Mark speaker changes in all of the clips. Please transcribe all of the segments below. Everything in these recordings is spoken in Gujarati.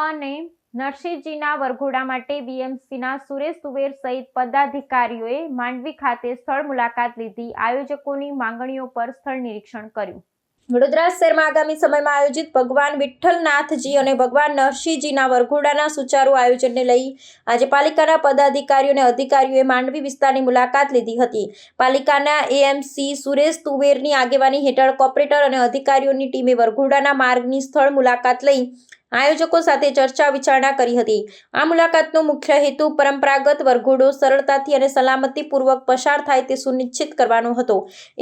Speaker 1: અને નરસિંહજીના વરઘોડા માટે બીએમસીના સુરેશ તુવેર સહિત પદાધિકારીઓએ માંડવી ખાતે સ્થળ મુલાકાત લીધી. આયોજકોની માંગણીઓ પર સ્થળ નિરીક્ષણ કર્યું. વડોદરા શહેરમાં આગામી સમયમાં આયોજિત ભગવાન વિઠ્ઠલનાથજી અને ભગવાન નરસિંહજીના વરઘોડાના સુચારુ આયોજનને લઈ આજે પાલિકાના પદાધિકારીઓ અને અધિકારીઓએ માંડવી વિસ્તારની મુલાકાત લીધી હતી. પાલિકાના એએમસી સુરેશ તુવેરની આગેવાની હેઠળ કોર્પોરેટર અને અધિકારીઓની ટીમે વરઘોડાના માર્ગની સ્થળ મુલાકાત લઈ આયોજકો સાથે ચર્ચા વિચારણા કરી હતી. આ મુલાકાતનો મુખ્ય હેતુ પરંપરાગત વરઘોડો સરળતાથી અને સલામતીપૂર્વક પસાર થાય તે સુનિશ્ચિત કરવાનો હતો.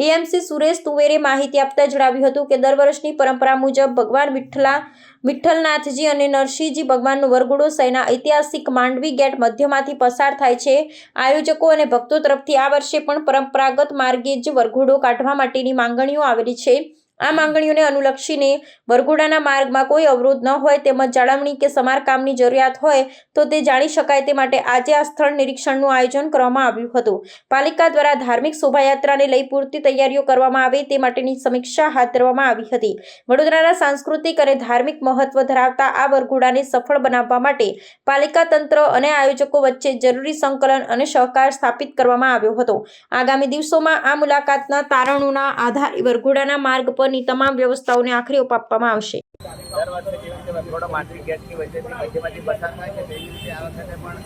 Speaker 1: એએમસી સુરેશ તુવેરે માહિતી આપતા જણાવ્યું હતું કે દર વર્ષની પરંપરા મુજબ ભગવાન વિઠ્ઠલનાથજી અને નરસિંહજી ભગવાનનો વરઘોડો શહેરના ઐતિહાસિક માંડવી ગેટ મધ્યમાંથી પસાર થાય છે. આયોજકો અને ભક્તો તરફથી આ વર્ષે પણ પરંપરાગત માર્ગે જ વરઘોડો કાઢવા માટેની માંગણીઓ આવેલી છે. આ માંગણીઓને અનુલક્ષીને વરઘોડાના માર્ગમાં કોઈ અવરોધ ન હોય તેમજ જાળવણી કે સમારકામની જરૂરિયાત હોય તો તે જાણી શકાય તે માટે આજે આ સ્થળ નિરીક્ષણનું આયોજન કરવામાં આવ્યું હતું. પાલિકા દ્વારા ધાર્મિક શોભાયાત્રાને લઈ પૂરતી તૈયારીઓ કરવામાં આવે તે માટેની સમીક્ષા હાથ ધરવામાં આવી હતી. વડોદરાના સાંસ્કૃતિક અને ધાર્મિક મહત્વ ધરાવતા આ વરઘોડાને સફળ બનાવવા માટે પાલિકા તંત્ર અને આયોજકો વચ્ચે જરૂરી સંકલન અને સહકાર સ્થાપિત કરવામાં આવ્યો હતો. આગામી દિવસોમાં આ મુલાકાતના તારણોના આધારે વરઘોડાના માર્ગ પર ની તમામ વ્યવસ્થાઓને આખરી ઓપ આપવામાં આવશે.
Speaker 2: દર વર્ષે જેવી રીતે વરઘોડો માંડવી ગેટની મધ્યમાંથી પસાર થાય છે તેવી રીતે આ વખતે પણ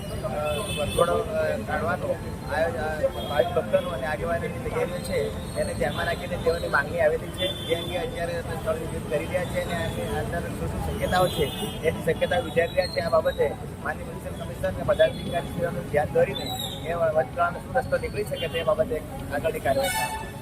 Speaker 2: વરઘોડો કાઢવાનો ભાવિક ભક્તોનું અને આગેવાનોની તૈયારીઓ છે એને ધ્યાનમાં રાખીને તેઓની માંગણી આવેલી છે. જે અંગે અત્યારે સ્થળ વિઝિટ કરી રહ્યા છે અને આની અંદર શું શું શક્યતાઓ છે એની શક્યતાઓ વિચારી રહ્યા છે. આ બાબતે માનનીય મ્યુનિસિપલ કમિશનર અને પદાધિકારીઓનું ધ્યાન દોરીને એ વચગાળાનો શું રસ્તો નીકળી શકે તે બાબતે આગળની કાર્યવાહી